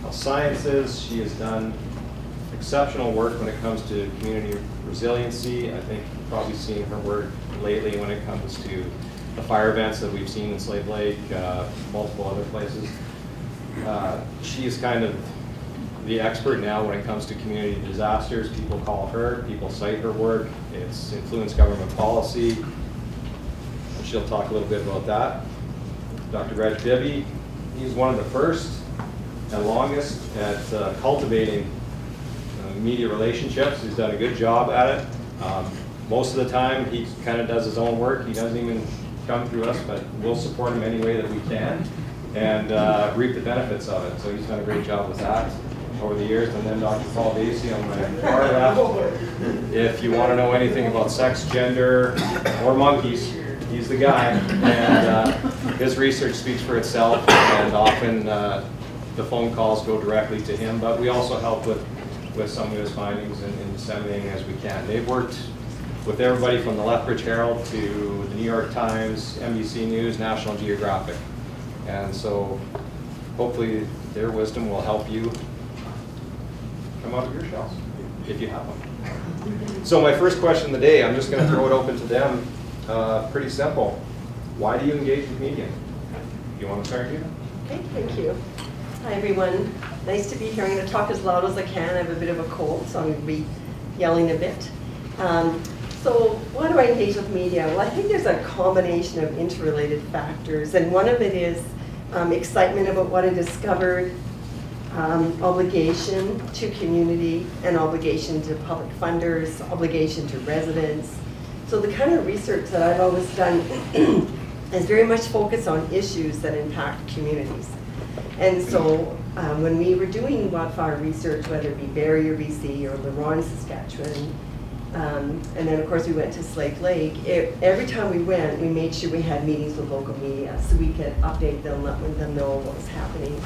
health sciences. She has done exceptional work when it comes to community resiliency. I think you've probably seen her work lately when it comes to the fire events that we've seen in Slave Lake, multiple other places. She is kind of the expert now when it comes to community disasters. People call her, people cite her work. It's influenced government policy. And she'll talk a little bit about that. Dr. Bibby, he's one of the first and longest at cultivating media relationships. He's done a good job at it. Most of the time he kind of does his own work. He doesn't even come through us, but we'll support him any way that we can and reap the benefits of it. So he's done a great job with that over the years. And then Dr. Vasey on my far left. If you want to know anything about sex, gender, or monkeys, he's the guy. And his research speaks for itself, and often the phone calls go directly to him, but we also help with some of his findings and disseminating as we can. They've worked with everybody from the Lethbridge Herald to the New York Times, NBC News, National Geographic. And so hopefully their wisdom will help you come out of your shells, if you have them. So my first question of the day, I'm just going to throw it open to them. Pretty simple. Why do you engage with media? You want to start, Judith? Okay, thank you. Hi, everyone. Nice to be here. I'm going to talk as loud as I can. I have a bit of a cold, so I'm going to be yelling a bit. So why do I engage with media? Well, I think there's a combination of interrelated factors, and one of it is excitement about what I discovered, obligation to community, and obligation to public funders, obligation to residents. So the kind of research that I've always done is very much focused on issues that impact communities. And so when we were doing wildfire research, whether it be Barrier, BC, or LaRonde, Saskatchewan, and then of course we went to Slave Lake, every time we went, we made sure we had meetings with local media so we could update them, let them know what was happening.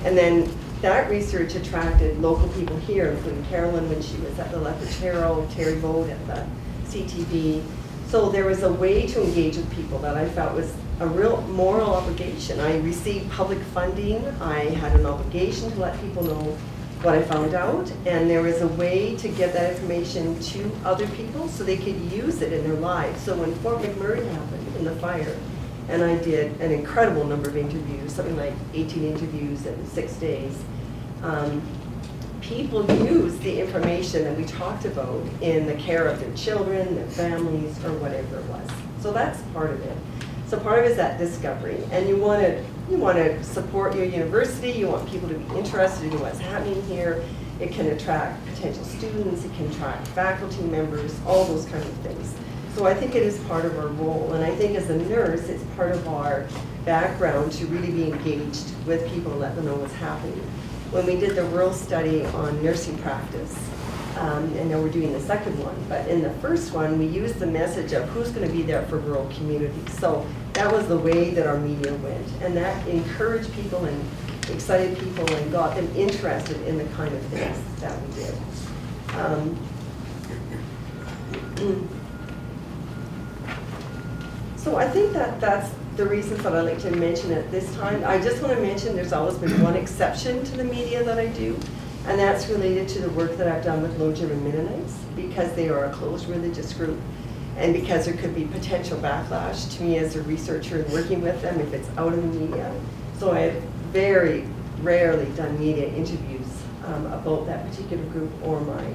And then that research attracted local people here, including Carolyn when she was at the Lethbridge Herald, Terry Bode at the CTV. So there was a way to engage with people that I felt was a real moral obligation. I received public funding. I had an obligation to let people know what I found out, and there was a way to get that information to other people so they could use it in their lives. So when Fort McMurray happened in the fire, and I did an incredible number of interviews, something like 18 interviews in 6 days, people used the information that we talked about in the care of their children, their families, or whatever it was. So that's part of it. So part of it is that discovery, and you want to support your university. You want people to be interested in what's happening here. It can attract potential students. It can attract faculty members, all those kind of things. So I think it is part of our role, and I think as a nurse, it's part of our background to really be engaged with people and let them know what's happening. When we did the rural study on nursing practice, and now we're doing the second one, but in the first one, we used the message of who's going to be there for rural communities. So that was the way that our media went, and that encouraged people and excited people and got them interested in the kind of things that we did. So I think that's the reasons that I like to mention at this time. I just want to mention there's always been one exception to the media that I do, and that's related to the work that I've done with Low German Mennonites, because they are a closed religious group, and because there could be potential backlash to me as a researcher and working with them if it's out in the media. So I have very rarely done media interviews about that particular group or my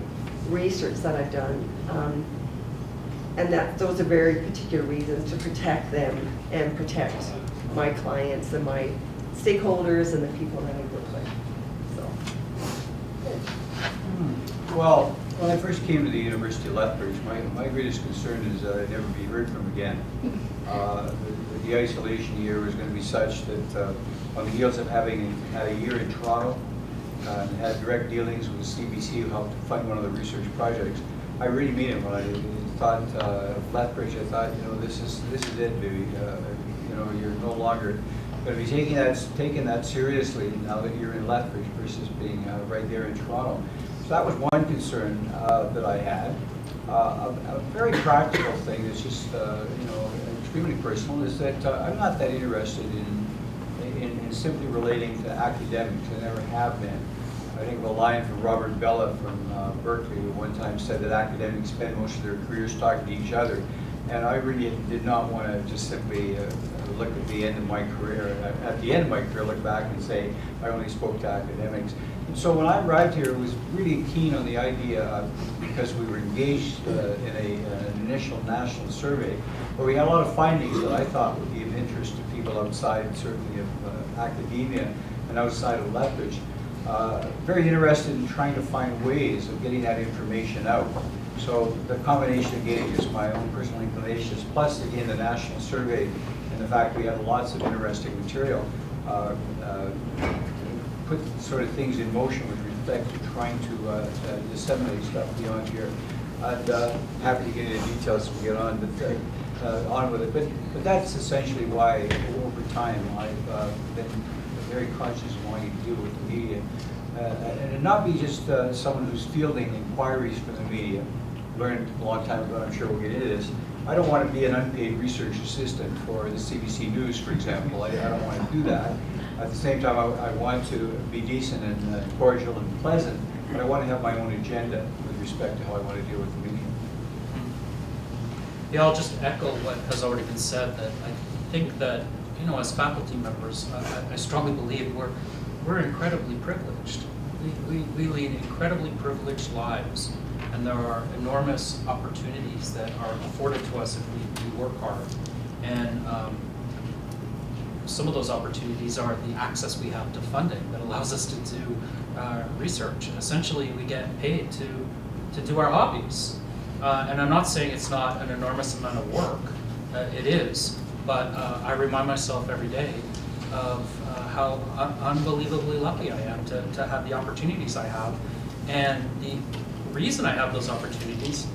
research that I've done. And those are very particular reasons to protect them and protect my clients and my stakeholders and the people that I work with. So. Well, when I first came to the University of Lethbridge, my greatest concern is that I'd never be heard from again. The isolation year was going to be such that on the heels of having had a year in Toronto and had direct dealings with CBC who helped fund one of the research projects, I really mean it when I thought Lethbridge. I thought, this is it, Bibby. You're no longer going to be taking that seriously now that you're in Lethbridge versus being right there in Toronto. So that was one concern that I had. A very practical thing that's just extremely personal is that I'm not that interested in simply relating to academics. They never have been. I think of a line from Robert Bella from Berkeley, who one time said that academics spend most of their careers talking to each other. And I really did not want to just simply look at the end of my career. At the end of my career, look back and say, I only spoke to academics. And so when I arrived here, I was really keen on the idea, because we were engaged in an initial national survey, where we had a lot of findings that I thought would be of interest to people outside, certainly of academia and outside of Lethbridge. Very interested in trying to find ways of getting that information out. So the combination of getting just my own personal inclinations, plus again the national survey, and the fact we had lots of interesting material, put sort of things in motion with respect to trying to disseminate stuff beyond here. And happy to get into details as we get on, but on with it. But that's essentially why over time I've been very conscious of wanting to deal with the media. And not be just someone who's fielding inquiries from the media. Learned a long time ago, I'm sure we'll get into this. I don't want to be an unpaid research assistant for the CBC News, for example. I don't want to do that. At the same time, I want to be decent and cordial and pleasant, but I want to have my own agenda with respect to how I want to deal with the media. Yeah, I'll just echo what has already been said, that I think that, you know, as faculty members, I strongly believe we're incredibly privileged. We lead incredibly privileged lives, and there are enormous opportunities that are afforded to us if we work hard. And some of those opportunities are the access we have to funding that allows us to do research. Essentially, we get paid to do our hobbies. And I'm not saying it's not an enormous amount of work. It is. But I remind myself every day of how unbelievably lucky I am to have the opportunities I have. And the reason I have those opportunities,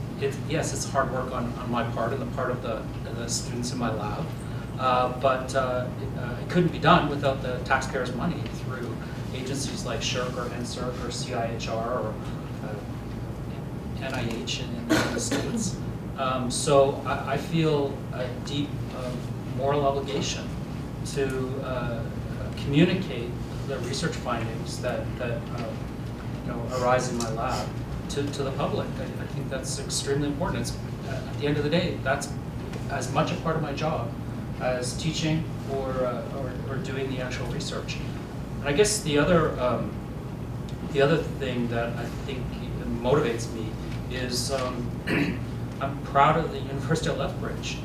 yes, it's hard work on my part and the part of the students in my lab, but it couldn't be done without the taxpayers' money through agencies like SHRC or NSERC or CIHR or NIH in the States. So I feel a deep moral obligation to communicate the research findings that arise in my lab to the public. I think that's extremely important. It's, at the end of the day, that's as much a part of my job as teaching or doing the actual research. And I guess the other thing that I think motivates me is I'm proud of the University of Lethbridge,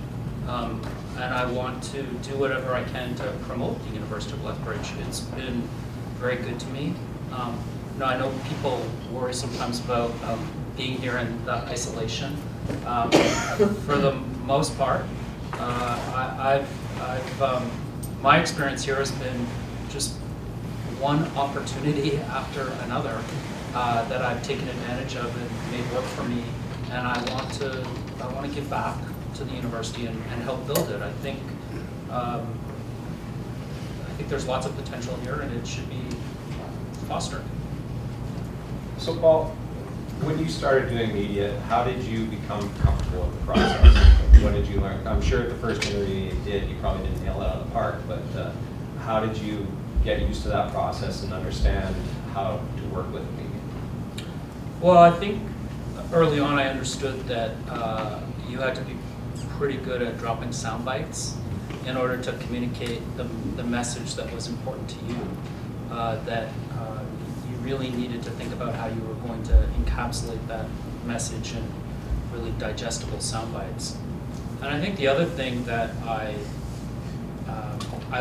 and I want to do whatever I can to promote the University of Lethbridge. It's been very good to me. I know people worry sometimes about being here in the isolation. For the most part, my experience here has been just one opportunity after another that I've taken advantage of and made work for me, and I want to give back to the university and help build it. I think there's lots of potential here, and it should be fostered. So Paul, when you started doing media, how did you become comfortable with the process? What did you learn? I'm sure the first interview you did, you probably didn't nail it out of the park, but how did you get used to that process and understand how to work with the media? Well, I think early on I understood that you had to be pretty good at dropping sound bites in order to communicate the message that was important to you, that you really needed to think about how you were going to encapsulate that message in really digestible sound bites. And I think the other thing that I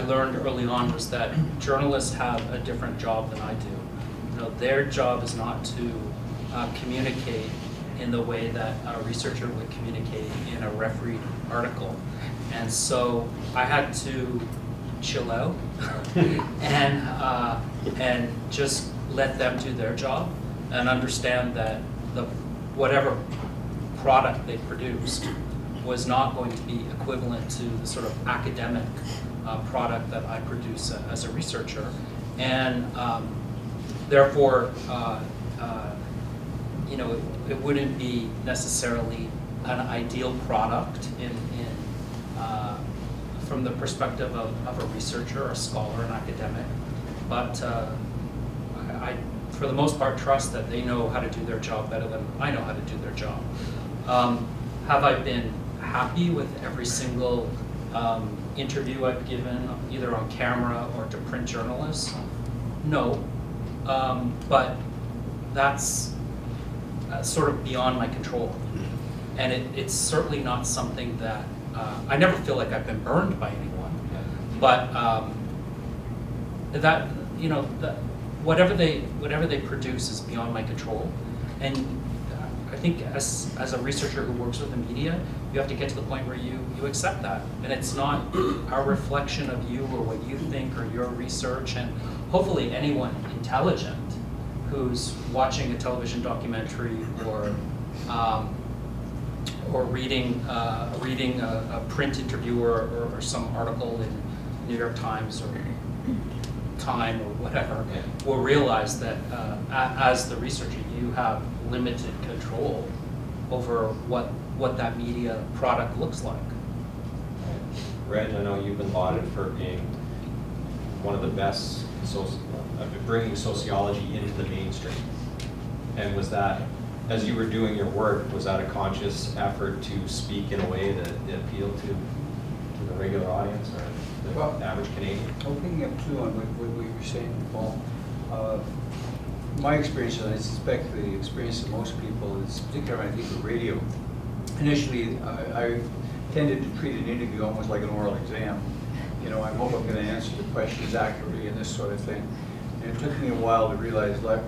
learned early on was that journalists have a different job than I do. Their job is not to communicate in the way that a researcher would communicate in a refereed article. And so I had to chill out and just let them do their job and understand that whatever product they produced was not going to be equivalent to the sort of academic product that I produce as a researcher. And therefore, it wouldn't be from the perspective of a researcher, a scholar, an academic, but I, for the most part, trust that they know how to do their job better than I know how to do their job. Have I been happy with every single interview I've given, either on camera or to print journalists? No, but that's sort of beyond my control. And it's certainly not something that, I never feel like I've been burned by anyone, but that, you know, that whatever they produce is beyond my control. And I think as a researcher who works with the media, you have to get to the point where you accept that. And it's not a reflection of you or what you think or your research. And hopefully anyone intelligent who's watching a television documentary or reading a print interview or some article in New York Times or Time or whatever, will realize that as the researcher, you have limited control over what that media product looks like. Reg, I know you've been lauded for being one of the best, bringing sociology into the mainstream. And was that, as you were doing your work, was that a conscious effort to speak in a way that appealed to the regular audience or the average Canadian? Picking up too on what we were saying, Paul, my experience, and I suspect the experience of most people, is particularly when I think of radio. Initially, I tended to treat an interview almost like an oral exam. You know, I hope I'm going to answer the questions accurately and this sort of thing. And it took me a while to realize, look,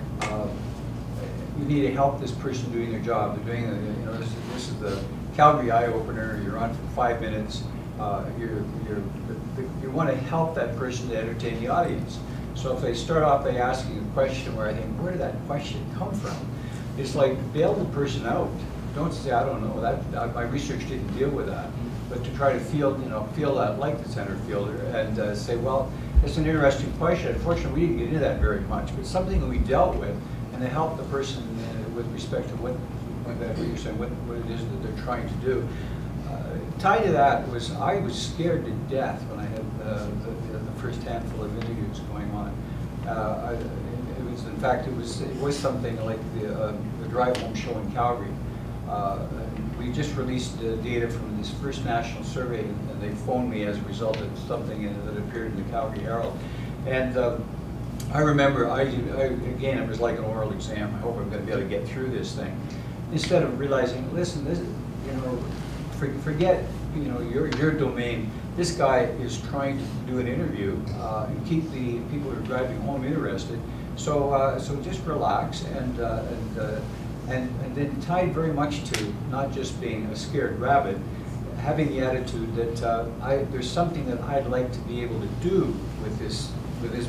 you need to help this person doing their job. They're doing, you know, this is the Calgary eye opener. You're on for 5 minutes. You want to help that person to entertain the audience. So if they start off by asking a question where I think, where did that question come from? It's like bail the person out. Don't say, I don't know, that my research didn't deal with that. But to try to feel that like the center fielder and say, well, it's an interesting question. Unfortunately, we didn't get into that very much, but something that we dealt with, and to help the person with respect to what you're saying, what it is that they're trying to do. Tied to that was I was scared to death when I had the first handful of interviews going on. It was something like the Drive Home show in Calgary. We just released data from this first national survey, and they phoned me as a result of something that appeared in the Calgary Herald. And I remember, again, it was like an oral exam. I hope I'm going to be able to get through this thing. Instead of realizing, listen, this, forget, your domain. This guy is trying to do an interview and keep the people who are driving home interested. So just relax and then tied very much to not just being a scared rabbit, having the attitude that there's something that I'd like to be able to do with this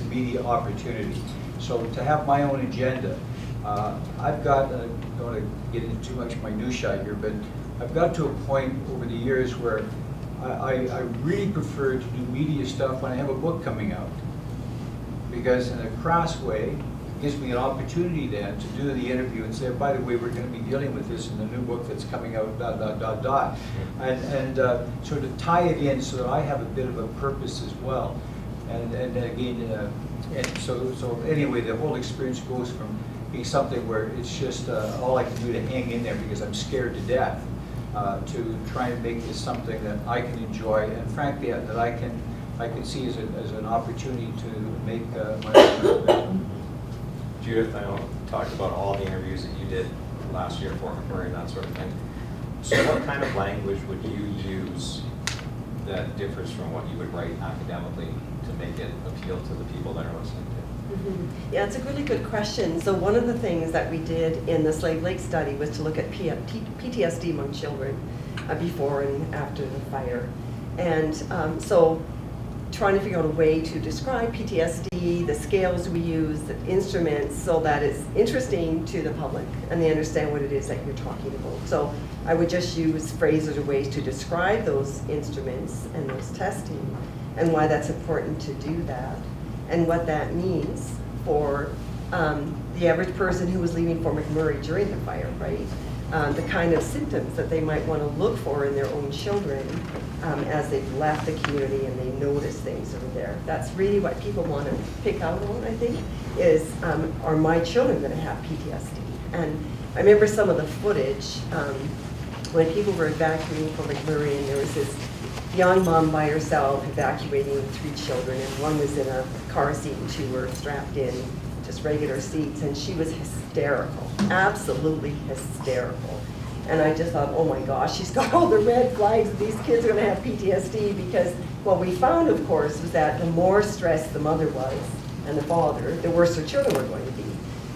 media opportunity. So to have my own agenda. I've got, I don't want to get into too much minutiae here, but I've got to a point over the years where I really prefer to do media stuff when I have a book coming out. Because in a crass way, it gives me an opportunity then to do the interview and say, by the way, we're going to be dealing with this in the new book that's coming out, ... And sort of tie it in so that I have a bit of a purpose as well. And again, and so anyway, the whole experience goes from being something where it's just all I can do to hang in there because I'm scared to death, to try and make this something that I can enjoy and frankly that I can see as an opportunity to make my own. Judith, I know you talked about all the interviews that you did last year for McMurray and that sort of thing. So what kind of language would you use that differs from what you would write academically to make it appeal to the people that are listening to? Mm-hmm. Yeah, it's a really good question. So one of the things that we did in the Slave Lake study was to look at PTSD among children before and after the fire. And so trying to figure out a way to describe PTSD, the scales we use, the instruments, so that it's interesting to the public and they understand what it is that you're talking about. So I would just use phrases or ways to describe those instruments and those testing and why that's important to do that and what that means for the average person who was leaving for McMurray during the fire, right? the kind of symptoms that they might want to look for in their own children as they've left the community and they notice things over there. That's really what people want to pick out on, I think, is are my children going to have PTSD? And I remember some of the footage when people were evacuating from McMurray, and there was this young mom by herself evacuating with 3 children, and one was in a car seat and 2 were strapped in just regular seats, and she was hysterical, absolutely hysterical. And I just thought, oh my gosh, she's got all the red flags, these kids are gonna have PTSD, because what we found, of course, was that the more stressed the mother was, and the father, the worse her children were going to be.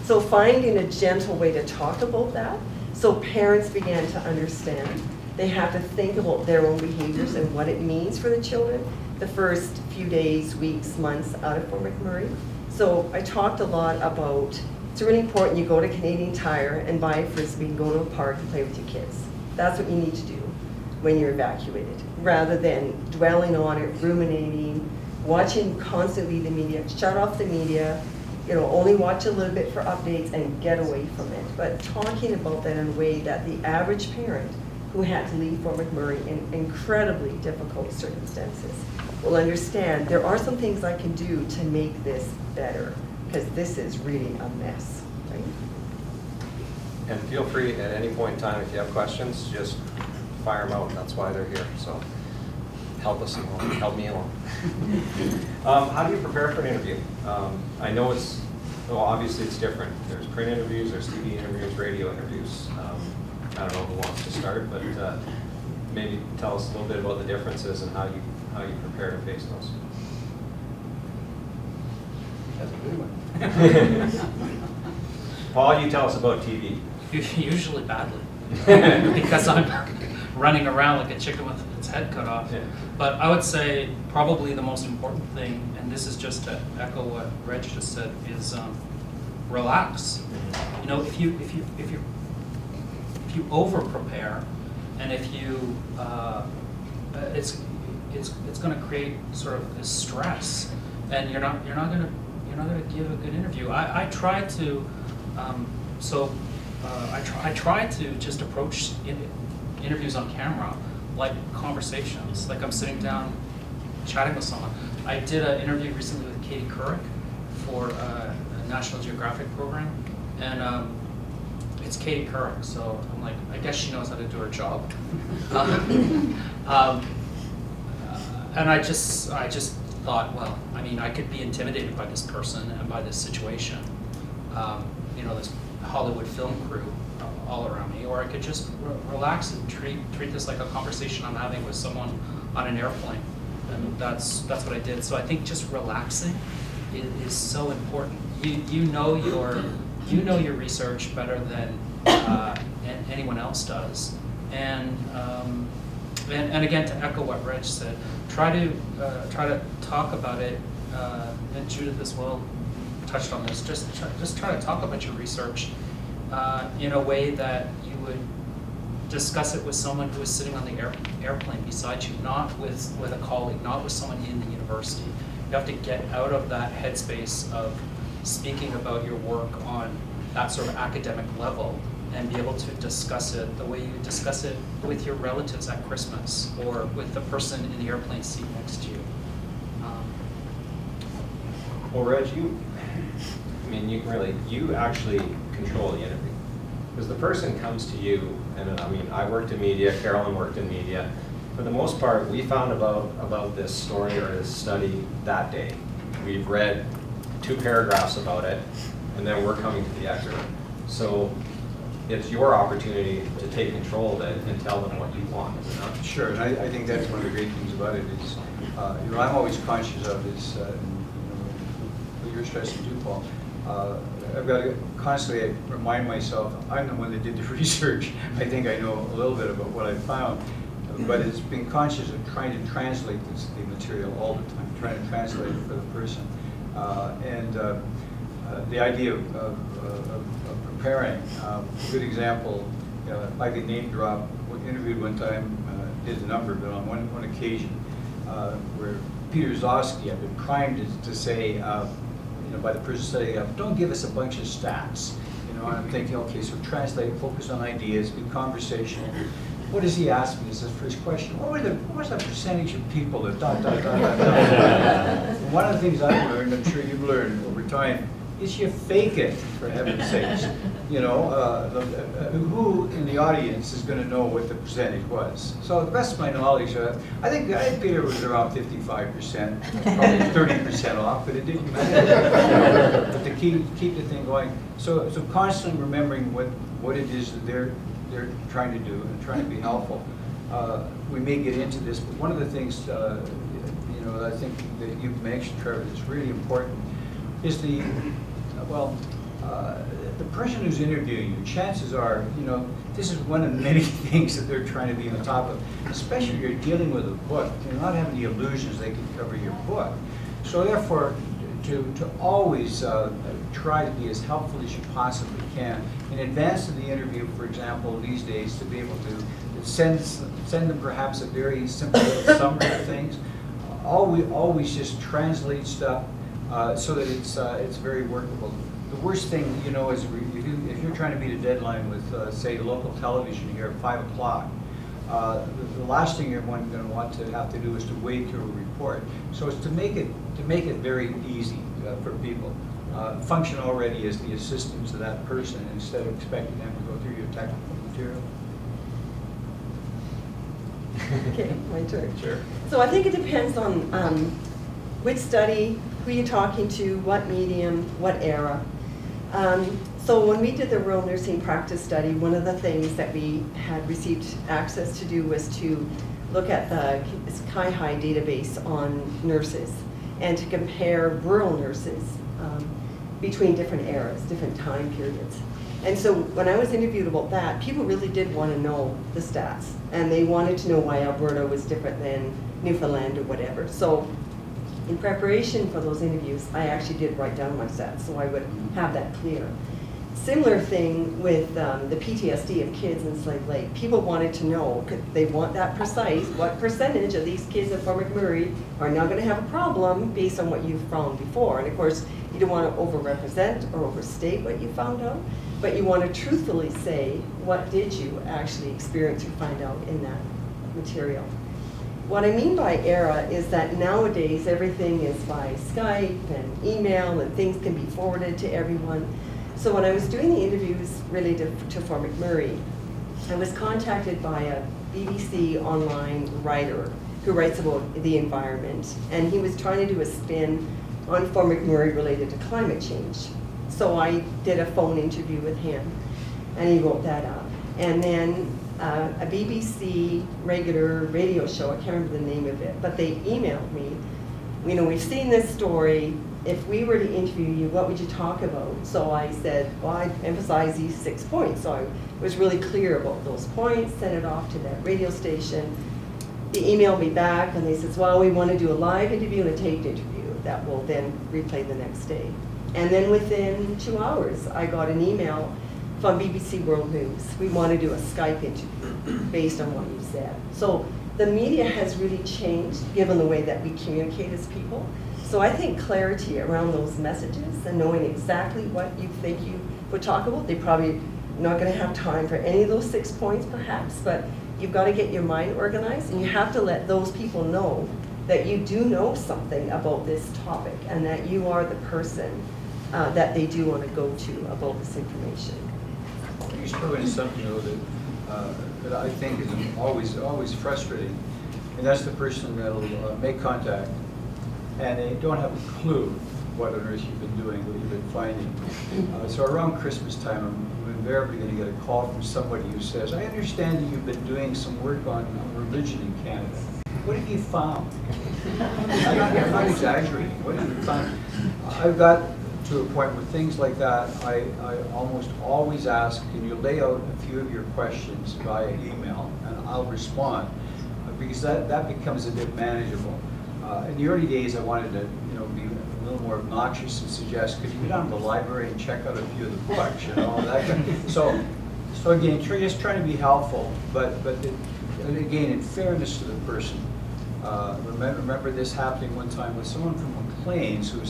So finding a gentle way to talk about that, so parents began to understand. They have to think about their own behaviors and what it means for the children the first few days, weeks, months out of Fort McMurray. So I talked a lot about, it's really important you go to Canadian Tire and buy a Frisbee and go to a park and play with your kids. That's what you need to do when you're evacuated, rather than dwelling on it, ruminating, watching constantly the media. Shut off the media, only watch a little bit for updates and get away from it. But talking about that in a way that the average parent who had to leave Fort McMurray in incredibly difficult circumstances will understand there are some things I can do to make this better, because this is really a mess, right? And feel free at any point in time, if you have questions, just fire them out. That's why they're here. So help us along, help me along. How do you prepare for an interview? I know obviously it's different. There's print interviews, there's TV interviews, radio interviews. I don't know who wants to start, but maybe tell us a little bit about the differences and how you prepare to face those. That's a good one. Paul, you tell us about TV. Usually badly, because I'm running around like a chicken with its head cut off. Yeah. But I would say probably the most important thing, and this is just to echo what Reg just said, is relax. If you over prepare, and if you it's going to create sort of this stress, and you're not going to give a good interview. I try to I try to just approach interviews on camera like conversations, like I'm sitting down chatting with someone. I did an interview recently with Katie Kulig for a National Geographic program, and it's Katie Kulig, so I'm like, I guess she knows how to do her job. And I just thought, well, I mean, I could be intimidated by this person and by this situation, this Hollywood film crew all around me, or I could just relax and treat this like a conversation I'm having with someone on an airplane, and that's what I did. So I think just relaxing is so important. You know your research better than anyone else does, and again, to echo what Reg said, try to talk about it, and Judith as well touched on this. Just try to talk about your research in a way that you would discuss it with someone who is sitting on the airplane beside you, not with a colleague, not with someone in the university. You have to get out of that headspace of speaking about your work on that sort of academic level and be able to discuss it the way you discuss it with your relatives at Christmas or with the person in the airplane seat next to you. Well, Reg, you actually control the interview. Because the person comes to you, and I worked in media, Carolyn worked in media. For the most part, we found about this story or this study that day. We've read 2 paragraphs about it, and then we're coming to the expert. So it's your opportunity to take control of it and tell them what you want, is it not? Sure, and I think that's one of the great things about it is, I'm always conscious of is, what you're stressing too, Paul. I've got to constantly remind myself, I'm the one that did the research. I think I know a little bit about what I found, but it's being conscious of trying to translate the material all the time, trying to translate it for the person. The idea of preparing, a good example, if I could name drop, interviewed one time, did the number, but on one occasion, where Peter Zosky had been primed to say, by the person setting up, don't give us a bunch of stats. know, and I'm thinking, okay, so translate, focus on ideas, be conversational. What does he ask me as his first question? What was the percentage of people that dot, dot, dot, dot, dot? One of the things I've learned, I'm sure you've learned over time, is you fake it, for heaven's sakes. You know, who in the audience is going to know what the percentage was? So to the best of my knowledge, I think Peter was around 55%, probably 30% off, but it didn't matter. But to keep the thing going. So constantly remembering what it is that they're trying to do and trying to be helpful. We may get into this, but one of the things you know, that I think that you've mentioned, Trevor, that's really important is the person who's interviewing you. Chances are, you know, this is one of many things that they're trying to be on top of, especially if you're dealing with a book. You're not having the illusions they can cover your book. So therefore, to always try to be as helpful as you possibly can. In advance of the interview, for example, these days, to be able to send them perhaps a very simple little summary of things. Always just translate stuff so that it's very workable. The worst thing, you know, is if you're trying to meet a deadline with, say, local television here at 5 o'clock, the last thing you're going to want to have to do is to wait to a report. So it's to make it very easy for people. Function already as the assistant to that person instead of expecting them to go through your technical material. Okay, my turn. Sure. So I think it depends on which study, who you're talking to, what medium, what era. So when we did the rural nursing practice study, one of the things that we had received access to do was to look at the Sky-High database on nurses and to compare rural nurses between different eras, different time periods. And so when I was interviewed about that, people really did want to know the stats, and they wanted to know why Alberta was different than Newfoundland or whatever. So in preparation for those interviews, I actually did write down my stats so I would have that clear. Similar thing with the PTSD of kids in Slave Lake. People wanted to know, they want that precise, what percentage of these kids at Fort McMurray are now going to have a problem based on what you've found before. And of course, you don't want to overrepresent or overstate what you found out, but you want to truthfully say, what did you actually experience or find out in that material? What I mean by era is that nowadays everything is by Skype and email and things can be forwarded to everyone. So when I was doing the interviews related to Fort McMurray, I was contacted by a BBC online writer who writes about the environment, and he was trying to do a spin on Fort McMurray related to climate change. So I did a phone interview with him, and he wrote that up. And then a BBC regular radio show, I can't remember the name of it, but they emailed me, you know, we've seen this story. If we were to interview you, what would you talk about? So I said, well, I emphasize these 6 points. So I was really clear about those points, sent it off to that radio station. They emailed me back and they said, well, we want to do a live interview and a taped interview that will then replay the next day. And then within 2 hours, I got an email from BBC World News. We want to do a Skype interview based on what you said. So the media has really changed given the way that we communicate as people. So I think clarity around those messages and knowing exactly what you think you would talk about, they're probably not going to have time for any of those 6 points perhaps, but you've got to get your mind organized and you have to let those people know that you do know something about this topic and that you are the person that they do want to go to about this information. You threw in something though that I think is always frustrating, and that's the person that'll make contact and they don't have a clue what on earth you've been doing, what you've been finding. So around Christmas time, I'm invariably going to get a call from somebody who says, I understand that you've been doing some work on religion in Canada. What have you found? I'm not exaggerating. What have you found? I've got to a point where things like that, I almost always ask, can you lay out a few of your questions via email, and I'll respond, because that becomes a bit manageable. In the early days, I wanted to, be a little more obnoxious and suggest, could you go down to the library and check out a few of the books, that kind of, so again, just trying to be helpful, but again, in fairness to the person. Remember this happening one time with someone from Maclean's who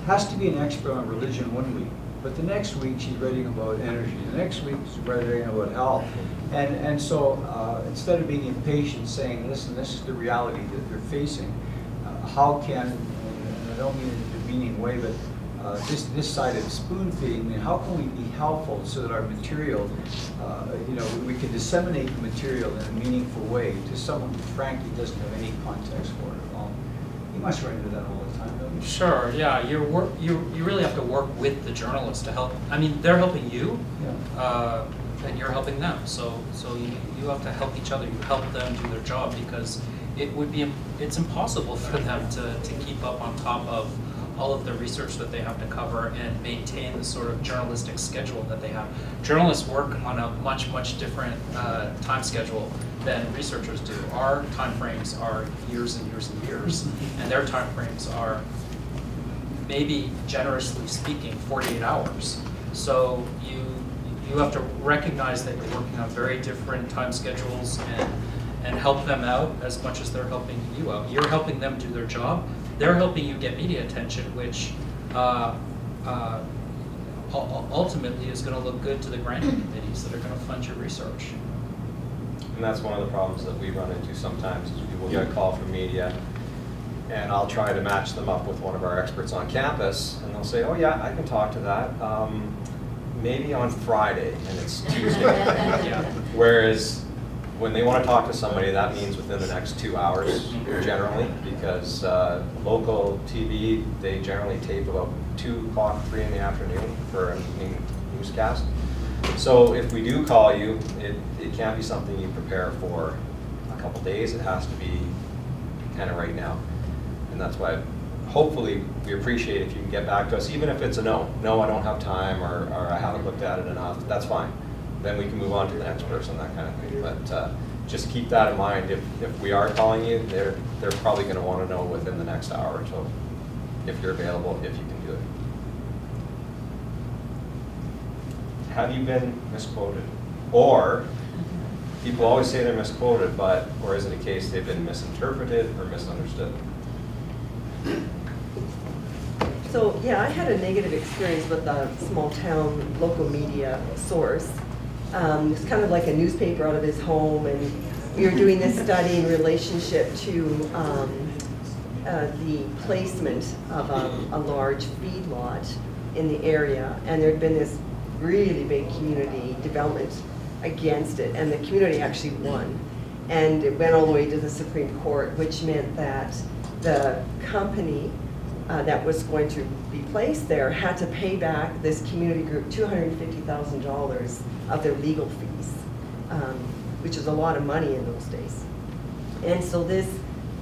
has to be an expert on religion one week, But the next week, she's writing about energy. The next week, she's writing about health. And so instead of being impatient, saying, listen, this is the reality that they're facing, how can, and I don't mean it in a demeaning way, but this side of spoon feeding, how can we be helpful so that our material, we can disseminate the material in a meaningful way to someone who frankly doesn't have any context for it at all. You must run into that all the time, don't you? Sure, yeah, you really have to work with the journalist to help. I mean, they're helping you, Yeah. and you're helping them. So you have to help each other. You help them do their job, because it's impossible for them to keep up on top of all of the research that they have to cover and maintain the sort of journalistic schedule that they have. Journalists work on a much, much different time schedule than researchers do. Our time frames are years and years and years, and their time frames are, maybe generously speaking, 48 hours. So you have to recognize that you're working on very different time schedules and help them out as much as they're helping you out. You're helping them do their job. They're helping you get media attention, which ultimately is going to look good to the granting committees that are going to fund your research. And that's one of the problems that we run into sometimes, is we'll get a call from media, and I'll try to match them up with one of our experts on campus, and they'll say, oh yeah, I can talk to that. Maybe on Friday, and it's Tuesday. Yeah. Whereas when they want to talk to somebody, that means within the next 2 hours, generally, because local TV, they generally tape about 2 o'clock, 3 in the afternoon for an evening newscast. So if we do call you, it can't be something you prepare for a couple days. It has to be kind of right now. And that's why hopefully we appreciate if you can get back to us, even if it's a no. No, I don't have time, or I haven't looked at it enough. That's fine. Then we can move on to the next person, that kind of thing. But just keep that in mind. If we are calling you, they're probably going to want to know within the next hour or so if you're available, if you can do it. Have you been misquoted? Or people always say they're misquoted, or is it a case they've been misinterpreted or misunderstood? So, yeah, I had a negative experience with a small town local media source. It's kind of like a newspaper out of his home, and we were doing this study in relationship to the placement of a large feedlot in the area, and there'd been this really big community development against it, and the community actually won. And it went all the way to the Supreme Court, which meant that the company that was going to be placed there had to pay back this community group $250,000 of their legal fees, which is a lot of money in those days. And so this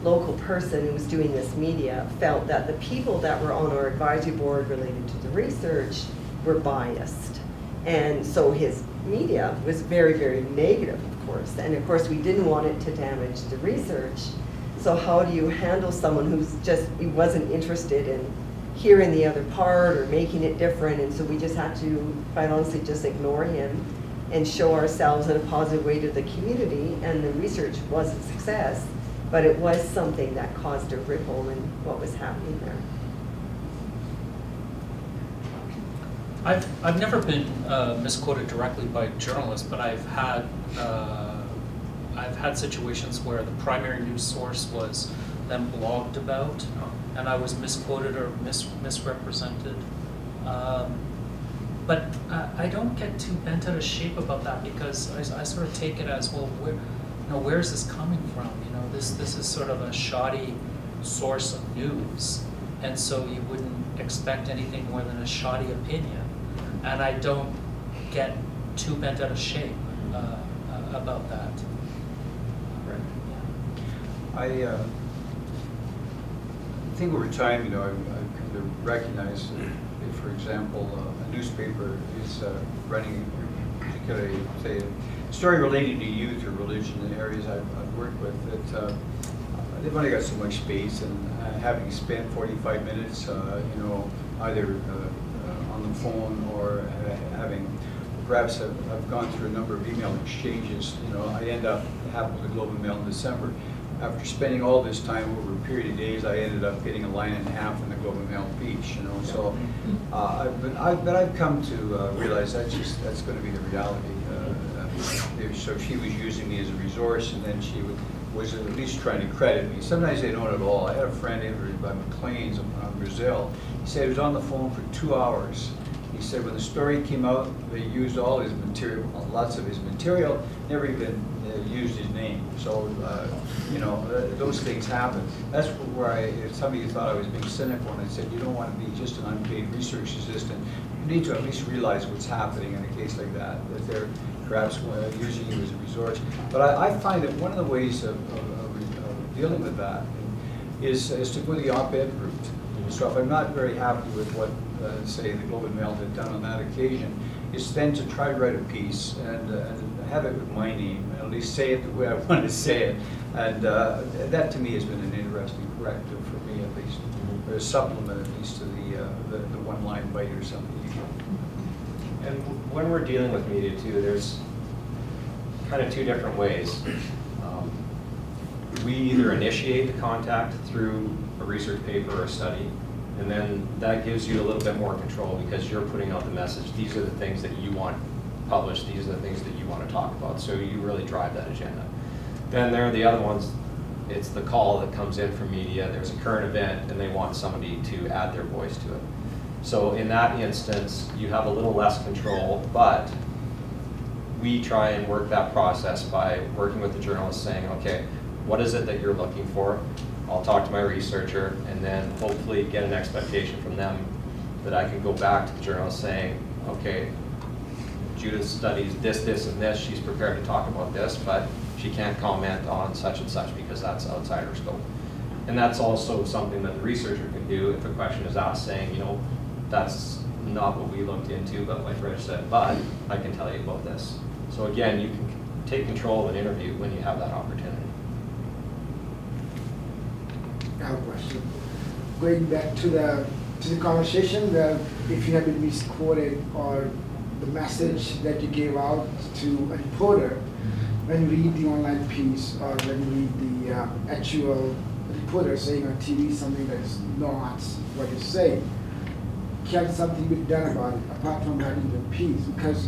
local person who was doing this media felt that the people that were on our advisory board related to the research were biased. And so his media was very, very negative, of course. And of course, we didn't want it to damage the research. So how do you handle someone he wasn't interested in hearing the other part or making it different? And so we just had to, quite honestly, just ignore him and show ourselves in a positive way to the community. And the research was a success, but it was something that caused a ripple in what was happening there. I've never been misquoted directly by journalists, but I've had situations where the primary news source was then blogged about, and I was misquoted or misrepresented. But I don't get too bent out of shape about that, because I sort of take it as, well, where is this coming from? This is sort of a shoddy source of news, and so you wouldn't expect anything more than a shoddy opinion. And I don't get too bent out of shape about that. I think over time, I've come to recognize that if, for example, a newspaper is running particularly, say, a story related to youth or religion in areas I've worked with, that they've only got so much space, and having spent 45 minutes, either on the phone or having, perhaps I've gone through a number of email exchanges, I end up happened with the Globe and Mail in December. after spending all this time over a period of days, I ended up getting a line and a half in the Globe and Mail Beach, you know. So, but I've come to realize that's going to be the reality. So she was using me as a resource, and then she was at least trying to credit me. Sometimes they don't at all. I had a friend interviewed by McLean's in Brazil. He said he was on the phone for 2 hours. He said when the story came out, they used all his material, lots of his material, never even used his name. So, you know, those things happen. That's where somebody thought I was being cynical, and I said, you don't want to be just an unpaid research assistant. You need to at least realize what's happening in a case like that they're perhaps using you as a resource. But I find that one of the ways of dealing with that is to go the op-ed route. So if I'm not very happy with what, say, the Globe and Mail had done on that occasion, is then to try to write a piece and have it with my name, and at least say it the way I want to say it. And that to me has been an interesting corrective for me, at least, or a supplement at least to the one-line bite or something. And when we're dealing with media too, there's kind of two different ways. We either initiate the contact through a research paper or a study, and then that gives you a little bit more control because you're putting out the message. These are the things that you want published. These are the things that you want to talk about. So you really drive that agenda. Then there are the other ones. It's the call that comes in from media. There's a current event, and they want somebody to add their voice to it. So in that instance, you have a little less control, but we try and work that process by working with the journalist saying, okay, what is it that you're looking for? I'll talk to my researcher and then hopefully get an expectation from them that I can go back to the journalist saying, okay, Judith studies this, this, and this. She's prepared to talk about this, but she can't comment on such and such because that's outside her scope. And that's also something that the researcher can do if a question is asked saying, you know, that's not what we looked into, but like Rich said, but I can tell you about this. So again, you can take control of an interview when you have that opportunity. I have a question. Going back to the conversation, that if you have been misquoted or the message that you gave out to a reporter when you read the online piece or when you read the actual reporter saying on TV something that is not what you say, can something be done about it apart from writing the piece? Because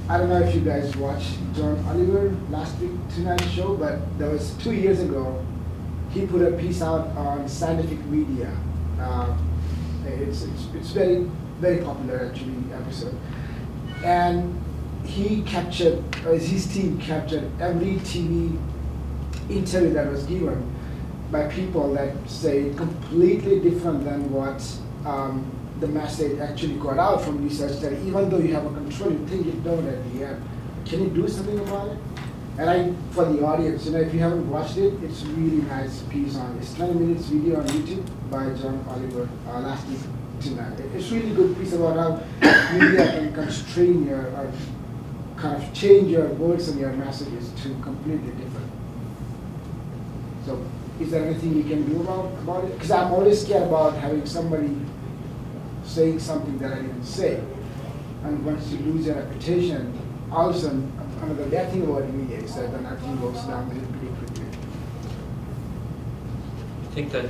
I don't know if you guys watched John Oliver last week Tonight Show, but that was 2 years ago. He put a piece out on scientific media. It's very, very popular actually episode. And he captured, his team captured every TV interview that was given by people that say completely different than what the message actually got out from research, that even though you have a control, you think you don't at the end. Can you do something about it? And for the audience, you know, if you haven't watched it, it's a really nice piece on, it's 20 minutes video on YouTube by John Oliver last week tonight. It's really good piece about how media can constrain your, or kind of change your words and your messages to completely different. So is there anything you can do about it? Because I'm always scared about having somebody saying something that I didn't say. And once you lose your reputation, all of a sudden, another bad thing about media is that then everything goes down the hill pretty quickly. I think that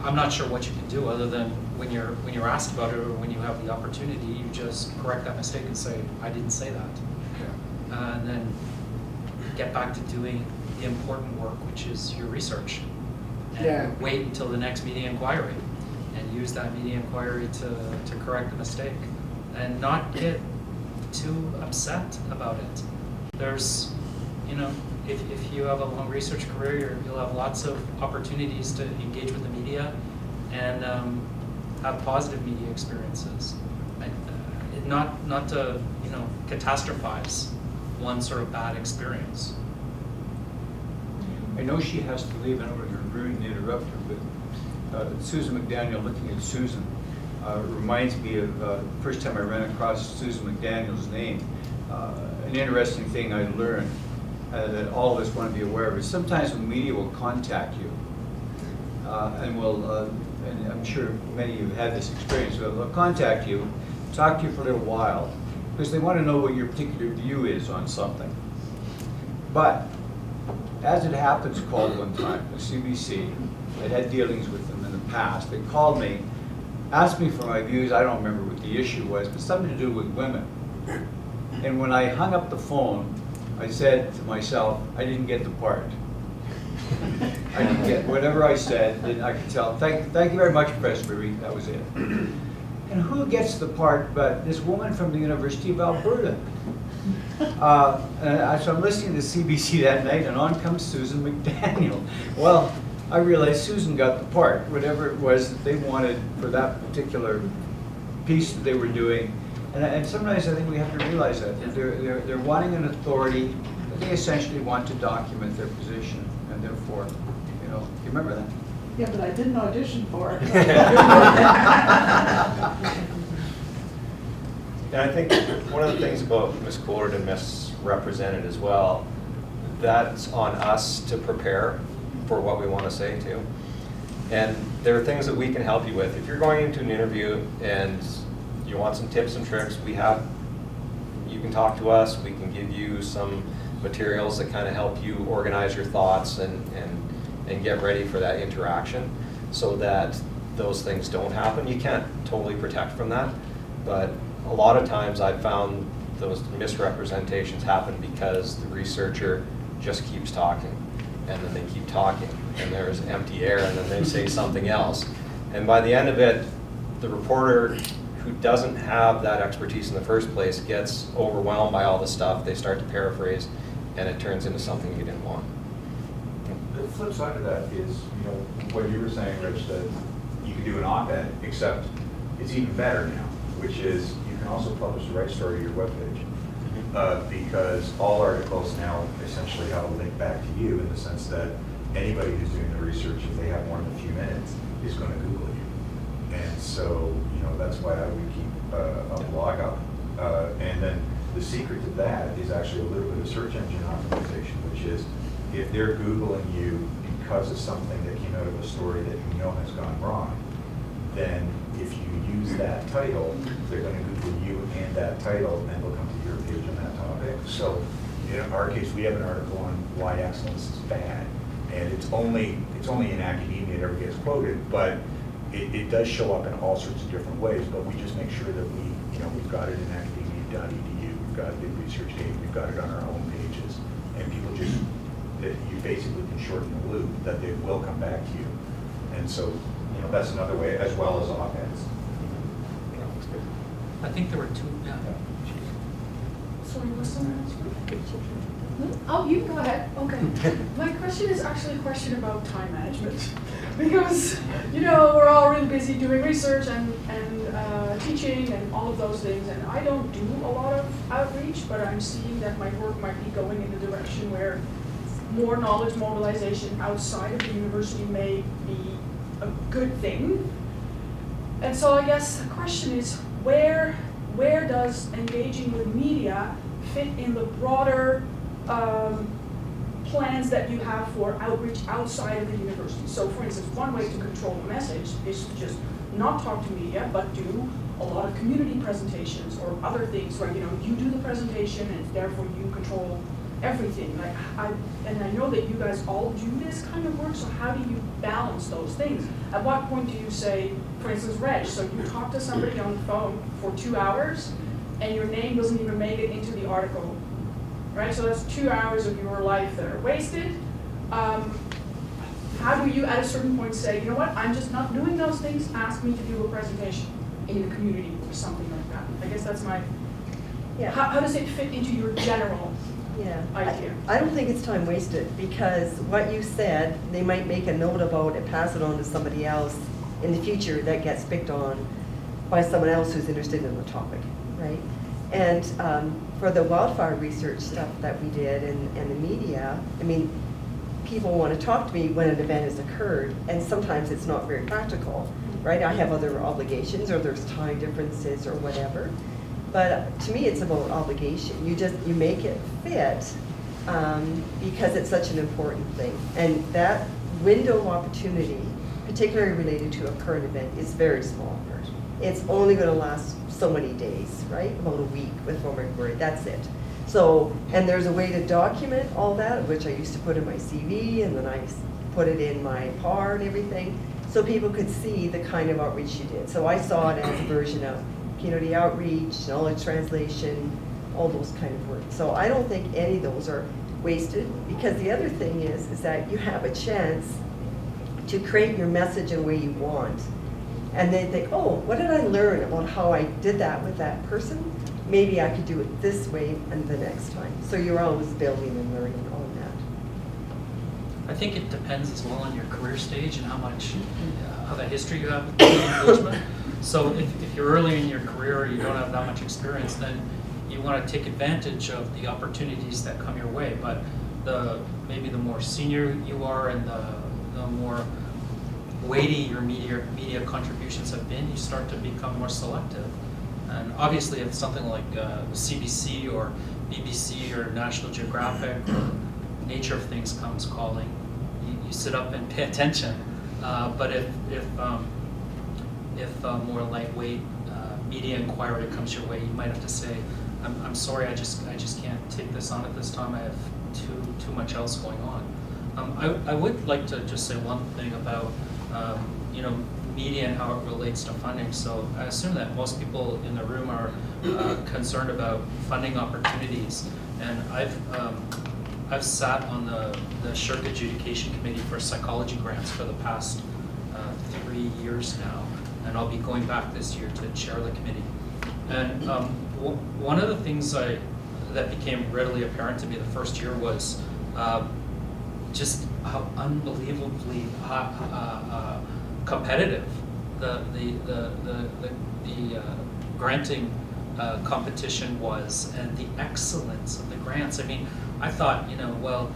I'm not sure what you can do other than when you're asked about it or when you have the opportunity, you just correct that mistake and say, I didn't say that. Okay. And then get back to doing the important work, which is your research. And Yeah. wait until the next media inquiry and use that media inquiry to correct the mistake and not get too upset about it. There's, you know, if you have a long research career, you'll have lots of opportunities to engage with the media and have positive media experiences. And not to, you know, catastrophize one sort of bad experience. I know she has to leave, I don't want to ruin the interrupter, but Susan McDaniel, looking at Susan, reminds me of the first time I ran across Susan McDaniel's name. An interesting thing I learned that all of us want to be aware of is sometimes when media will contact you, and I'm sure many of you have had this experience, they'll contact you, talk to you for a little while, because they want to know what your particular view is on something. But as it happens, called one time, the CBC. I'd had dealings with them in the past. They called me, asked me for my views. I don't remember what the issue was, but something to do with women. And when I hung up the phone, I said to myself, I didn't get the part. I didn't get whatever I said, and I could tell. Thank you very much, Professor Bibby. That was it. And who gets the part but this woman from the University of Alberta? So I'm listening to CBC that night, and on comes Susan McDaniel. Well, I realized Susan got the part, whatever it was that they wanted for that particular piece that they were doing. And sometimes I think we have to realize that they're wanting an authority, but they essentially want to document their position, and therefore, you know, you remember that? Yeah, but I didn't audition for it. And I think one of the things about misquoted and misrepresented as well, that's on us to prepare for what we want to say too. And there are things that we can help you with. If you're going into an interview and you want some tips and tricks, you can talk to us. We can give you some materials that kind of help you organize your thoughts and get ready for that interaction so that those things don't happen. You can't totally protect from that, but a lot of times I've found those misrepresentations happen because the researcher just keeps talking, and then they keep talking, and there's empty air, and then they say something else. And by the end of it, the reporter who doesn't have that expertise in the first place gets overwhelmed by all the stuff. They start to paraphrase, and it turns into something you didn't want. The flip side of that is, you know, what you were saying, Rich, that you can do an op-ed, except it's even better now, which is you can also publish the right story to your webpage. Because all articles now essentially have a link back to you, in the sense that anybody who's doing the research, if they have more than a few minutes, is going to Google you. And so, you know, that's why I would keep a blog up. And then the secret to that is actually a little bit of search engine optimization, which is if they're Googling you because of something that came out of a story that you know has gone wrong, then if you use that title, they're going to Google you and that title, and they'll come to your page on that topic. So in our case, we have an article on why excellence is bad, and it's only in academia it ever gets quoted, but it does show up in all sorts of different ways. But we just make sure that we've got it in academia.edu, we've got it in ResearchGate, we've got it on our own pages, and people just you basically can shorten the loop that they will come back to you. And so, you know, that's another way, as well as op-eds. I think there were two, yeah. Sorry, was someone else? Oh, you can go ahead. Okay. My question is actually a question about time management. Because, you know, we're all really busy doing research and teaching and all of those things, and I don't do a lot of outreach, but I'm seeing that my work might be going in the direction where more knowledge mobilization outside of the university may be a good thing. And so I guess the question is, where does engaging with media fit in the broader plans that you have for outreach outside of the university? So for instance, one way to control the message is to just not talk to media, but do a lot of community presentations or other things where, you know, you do the presentation and therefore you control everything. Like I know that you guys all do this kind of work, so how do you balance those things? At what point do you say, for instance, Reg, so you talk to somebody on the phone for 2 hours and your name doesn't even make it into the article, right? So that's 2 hours of your life that are wasted. How do you at a certain point say, you know what, I'm just not doing those things, ask me to do a presentation in the community or something like that? I guess that's my, how does it fit into your general idea? I don't think it's time wasted, because what you said, they might make a note about it, pass it on to somebody else in the future that gets picked on by someone else who's interested in the topic, right? And for the wildfire research stuff that we did and the media, I mean, people want to talk to me when an event has occurred, and sometimes it's not very practical, right? I have other obligations, or there's time differences or whatever. But to me, it's about obligation. You make it fit because it's such an important thing. And that window of opportunity, particularly related to a current event, is very small. It's only going to last so many days, right? About a week with home McMurray, that's it. So, and there's a way to document all that, which I used to put in my CV, and then I put it in my PAR and everything, so people could see the kind of outreach you did. So I saw it as a version of community outreach, knowledge translation, all those kind of work. So I don't think any of those are wasted, because the other thing is that you have a chance to create your message in the way you want. And they think, oh, what did I learn about how I did that with that person? Maybe I could do it this way and the next time. So you're always building and learning on that. I think it depends as well on your career stage and how much of a history you have with engagement. So if you're early in your career or you don't have that much experience, then you want to take advantage of the opportunities that come your way. But maybe the more senior you are and the more weighty your media contributions have been, you start to become more selective. And obviously, if something like CBC or BBC or National Geographic or Nature of Things comes calling, you sit up and pay attention. But if more lightweight media inquiry comes your way, you might have to say, I'm sorry, I just can't take this on at this time. I have too much else going on. I would like to just say one thing about media and how it relates to funding. So I assume that most people in the room are concerned about funding opportunities, and I've sat on the Shirk Adjudication Committee for psychology grants for the past 3 years now, and I'll be going back this year to chair the committee. And one of the things that became readily apparent to me the first year was just how unbelievably competitive the granting competition was, and the excellence of the grants. I mean, I thought, well,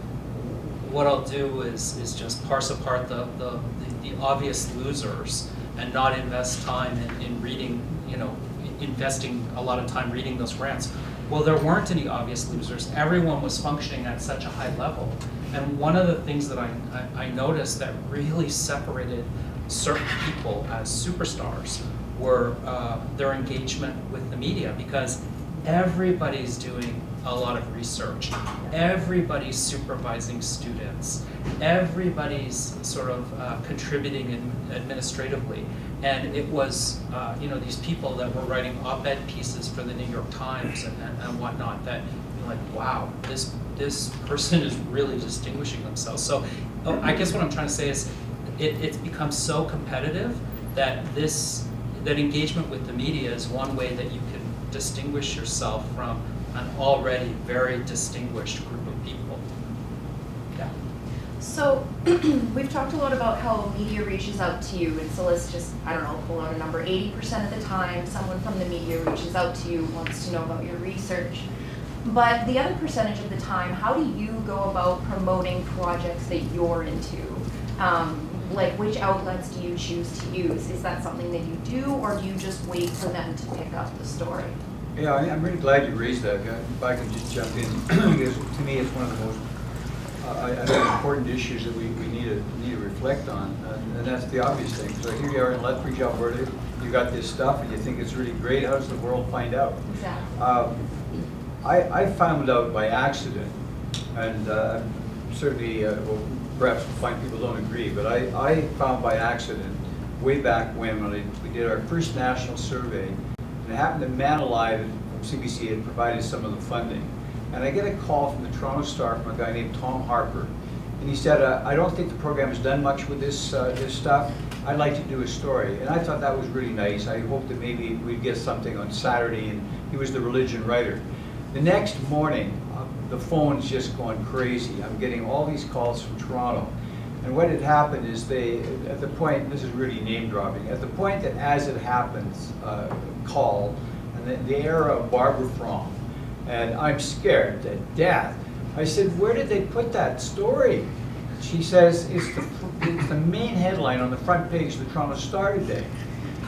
what I'll do is just parse apart the obvious losers and not invest time in reading, investing a lot of time reading those grants. Well, there weren't any obvious losers. Everyone was functioning at such a high level. And one of the things that I noticed that really separated certain people as superstars were their engagement with the media, because everybody's doing a lot of research. Everybody's supervising students. Everybody's sort of contributing administratively. And it was, these people that were writing op-ed pieces for the New York Times and whatnot, that you're like, wow, this person is really distinguishing themselves. So I guess what I'm trying to say is it's become so competitive that that engagement with the media is one way that you can distinguish yourself from an already very distinguished group of people. Yeah. So we've talked a lot about how media reaches out to you, and so let's just, pull out a number. 80% of the time, someone from the media reaches out to you, wants to know about your research. But the other percentage of the time, how do you go about promoting projects that you're into? Like, which outlets do you choose to use? Is that something that you do, or do you just wait for them to pick up the story? Yeah, I'm really glad you raised that. If I can just jump in, because to me it's one of the most I think important issues that we need to reflect on, and that's the obvious thing. So here you are in Lethbridge, Alberta, you got this stuff and you think it's really great. How does the world find out? Exactly. I found out by accident, and certainly, perhaps we'll find people don't agree, but I found by accident way back when we did our first national survey, and it happened that Man Alive from CBC had provided some of the funding. And I get a call from the Toronto Star from a guy named Tom Harper, and he said, I don't think the program has done much with this stuff. I'd like to do a story. And I thought that was really nice. I hoped that maybe we'd get something on Saturday, and he was the religion writer. The next morning, the phone's just going crazy. I'm getting all these calls from Toronto. And what had happened is at the point, this is really name dropping, at the point that As It Happens called, and the era of Barbara Fromm, and I'm scared to death. I said, where did they put that story? She says, it's the main headline on the front page of the Toronto Star today.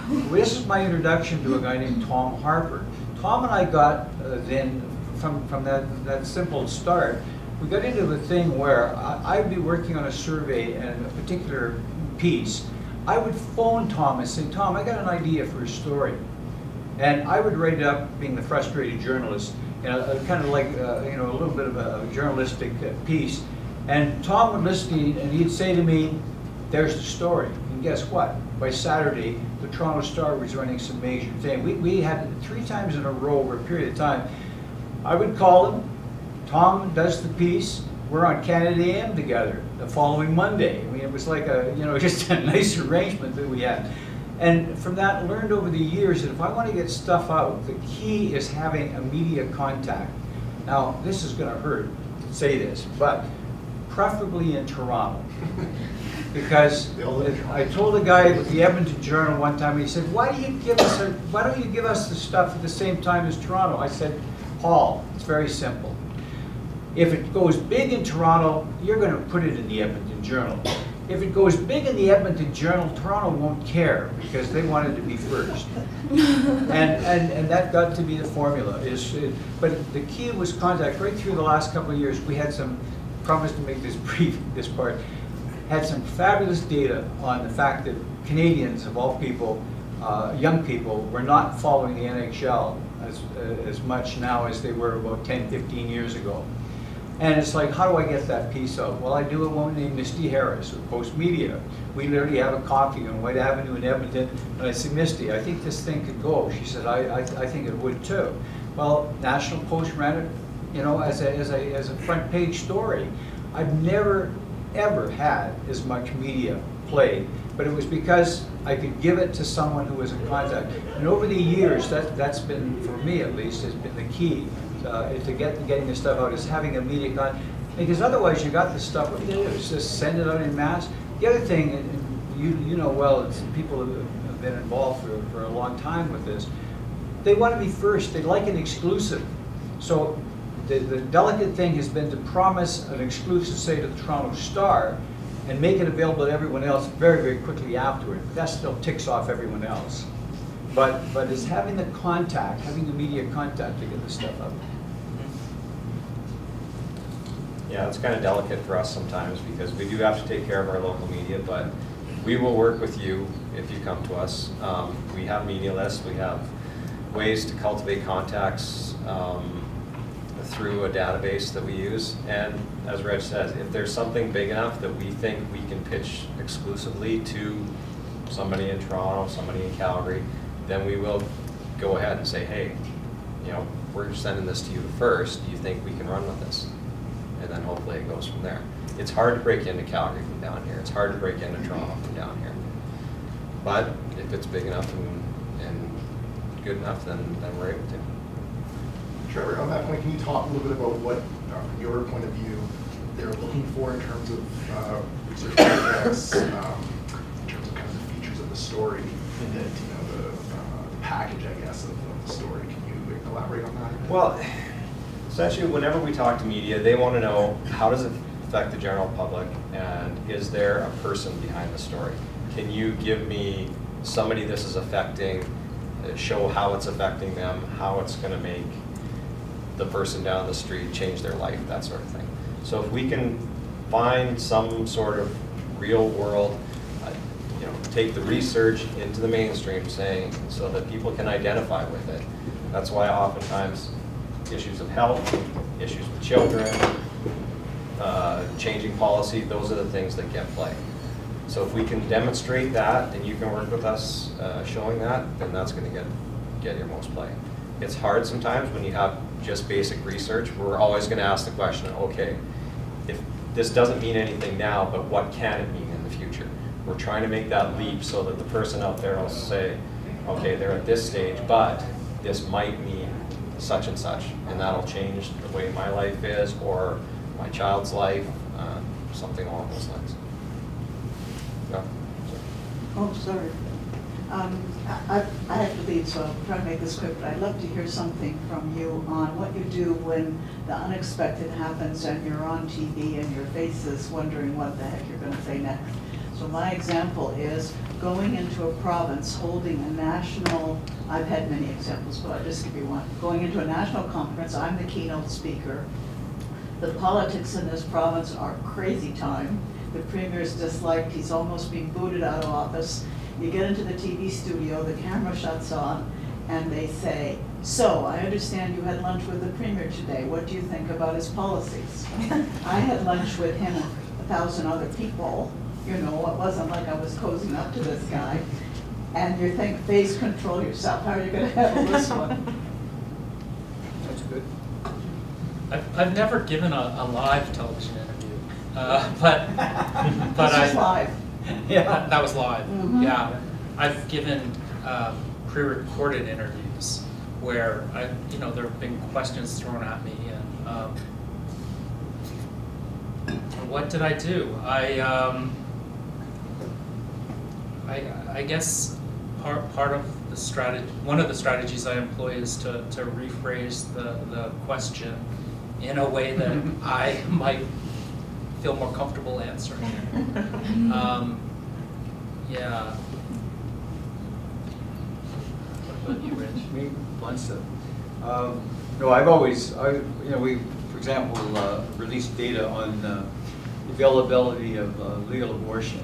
Well, this is my introduction to a guy named Tom Harper. Tom and I got then, from that simple start, we got into the thing where I'd be working on a survey and a particular piece. I would phone Tom and say, Tom, I got an idea for a story. And I would write it up, being the frustrated journalist, kind of like a little bit of a journalistic piece. And Tom would listen and he'd say to me, "There's the story." And guess what? By Saturday, the Toronto Star was running some major thing. We had it 3 times in a row over a period of time. I would call him. Tom does the piece. We're on Canada AM together the following Monday. I mean, it was like just a nice arrangement that we had. And from that, learned over the years that if I want to get stuff out, the key is having a media contact. Now, this is going to hurt to say this, but preferably in Toronto. Because I told a guy at the Edmonton Journal one time, he said, why don't you give us the stuff at the same time as Toronto? I said, Paul, it's very simple. If it goes big in Toronto, you're going to put it in the Edmonton Journal. If it goes big in the Edmonton Journal, Toronto won't care because they wanted to be first. and that got to be the formula. But the key was contact. Right through the last couple of years, we had some, promise to make this brief, this part, had some fabulous data on the fact that Canadians, of all people, young people, were not following the NHL as much now as they were about 10, 15 years ago. And it's like, how do I get that piece out? Well, I do a woman named Misty Harris who Post Media. We literally have a coffee on White Avenue in Edmonton, and I said, Misty, I think this thing could go. She said, I think it would too. Well, National Post ran it, as a front page story. I've never ever had as much media play, but it was because I could give it to someone who was in contact. And over the years, that's been, for me at least, has been the key to getting this stuff out, is having a media contact. Because otherwise you got this stuff, what do? It's just send it out in mass. The other thing, and you know well, it's people have been involved for a long time with this, they want to be first, they like an exclusive. So the delicate thing has been to promise an exclusive, say, to the Toronto Star, and make it available to everyone else very, very quickly afterward. That still ticks off everyone else. But it's having the contact, having the media contact to get this stuff out. Yeah, it's kind of delicate for us sometimes because we do have to take care of our local media, but we will work with you if you come to us. We have media lists, we have ways to cultivate contacts through a database that we use. And as Reg says, if there's something big enough that we think we can pitch exclusively to somebody in Toronto, somebody in Calgary, then we will go ahead and say, hey, we're sending this to you first. Do you think we can run with this? And then hopefully it goes from there. It's hard to break into Calgary from down here. It's hard to break into Toronto from down here. But if it's big enough and good enough, then we're able to. Trevor, on that point, can you talk a little bit about what, from your point of view, they're looking for in terms of research projects, in terms of kind of the features of the story, and then the package, I guess, of the story. Can you elaborate on that? Well, essentially, whenever we talk to media, they want to know how does it affect the general public, and is there a person behind the story? Can you give me somebody this is affecting, show how it's affecting them, how it's going to make the person down the street change their life, that sort of thing. So if we can find some sort of real world, take the research into the mainstream, saying so that people can identify with it. That's why oftentimes issues of health, issues with children, changing policy, those are the things that get play. So if we can demonstrate that and you can work with us showing that, then that's going to get your most play. It's hard sometimes when you have just basic research. We're always going to ask the question, okay, if this doesn't mean anything now, but what can it mean in the future? We're trying to make that leap so that the person out there will say, okay, they're at this stage, but this might mean such and such, and that'll change the way my life is or my child's life, something along those lines. Yeah. Oh, sorry. I have to leave, so I'm trying to make this quick, but I'd love to hear something from you on what you do when the unexpected happens and you're on TV and your face is wondering what the heck you're going to say next. So my example is going into a province, holding a national, I've had many examples, but I'll just give you one. Going into a national conference, I'm the keynote speaker. The politics in this province are crazy time. The premier's disliked, he's almost being booted out of office. You get into the TV studio, the camera shuts on, and they say, so I understand you had lunch with the Premier today. What do you think about his policies? I had lunch with him and 1,000 other people. You know, it wasn't like I was cozying up to this guy. And you think, face control yourself. How are you going to handle this one? That's good. I've never given a live television interview, but This I. is live. Yeah, that was live. Mhm. Yeah, I've given pre-recorded interviews where there have been questions thrown at me, and what did I do? I guess part of the strategy, one of the strategies I employ is to rephrase the question in a way that I might feel more comfortable answering it. Yeah. What about you, Rich? Me, blunt stuff. No, I've always, we, for example, released data on the availability of legal abortion,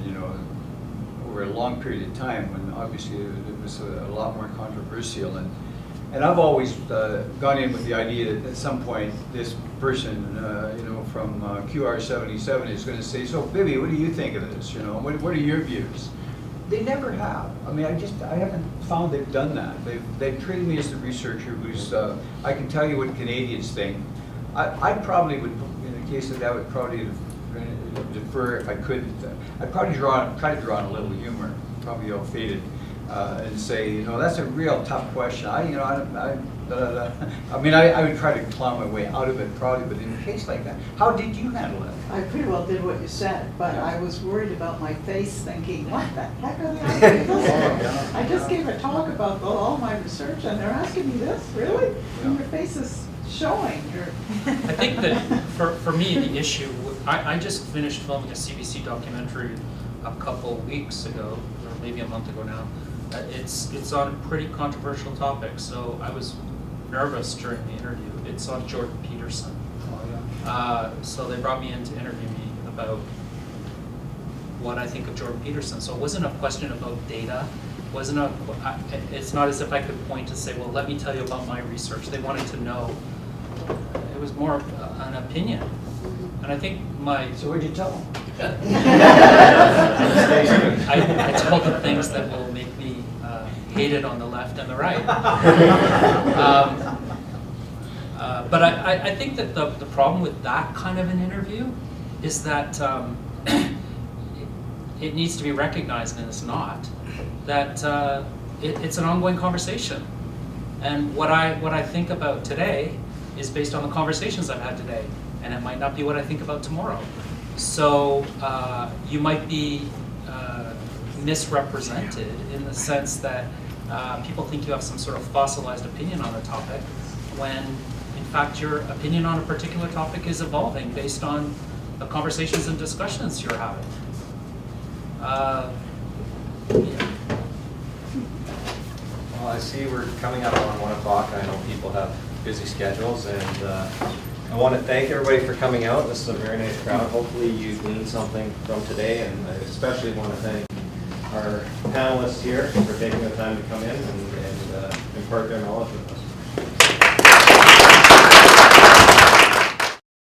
over a long period of time when obviously it was a lot more controversial. And I've always gone in with the idea that at some point this person, from QR77 is going to say, so Bibby, what do you think of this? What are your views? They never have. I mean, I haven't found they've done that. They've treated me as the researcher who's, I can tell you what Canadians think. I probably would, in the case of that, would probably defer if I could. I'd probably try to draw on a little humor, probably all faded, and say, that's a real tough question. I would try to claw my way out of it probably, but in a case like that, how did you handle it? I pretty well did what you said, but I was worried about my face thinking, what the heck are they asking me this? I just gave a talk about all my research and they're asking me this, really? And your face is showing. I think that for me, the issue, I just finished filming a CBC documentary a couple weeks ago, or maybe a month ago now. It's on a pretty controversial topic, so I was nervous during the interview. It's on Jordan Peterson. So they brought me in to interview me about what I think of Jordan Peterson. So it wasn't a question about data. It's not as if I could point to say, well, let me tell you about my research. They wanted to know. It was more an opinion. And I think So what'd you tell them? I told them things that will make me hated on the left and the right. But I think that the problem with that kind of an interview is that it needs to be recognized, and it's not, that it's an ongoing conversation. And what I think about today is based on the conversations I've had today, and it might not be what I think about tomorrow. So you might be misrepresented in the sense that people think you have some sort of fossilized opinion on a topic, when in fact your opinion on a particular topic is evolving based on the conversations and discussions you're having. Yeah. Well, I see we're coming up on 1 o'clock. I know people have busy schedules, and I want to thank everybody for coming out. This is a very nice crowd. Hopefully you gleaned something from today, and I especially want to thank our panelists here for taking the time to come in and impart their knowledge with us.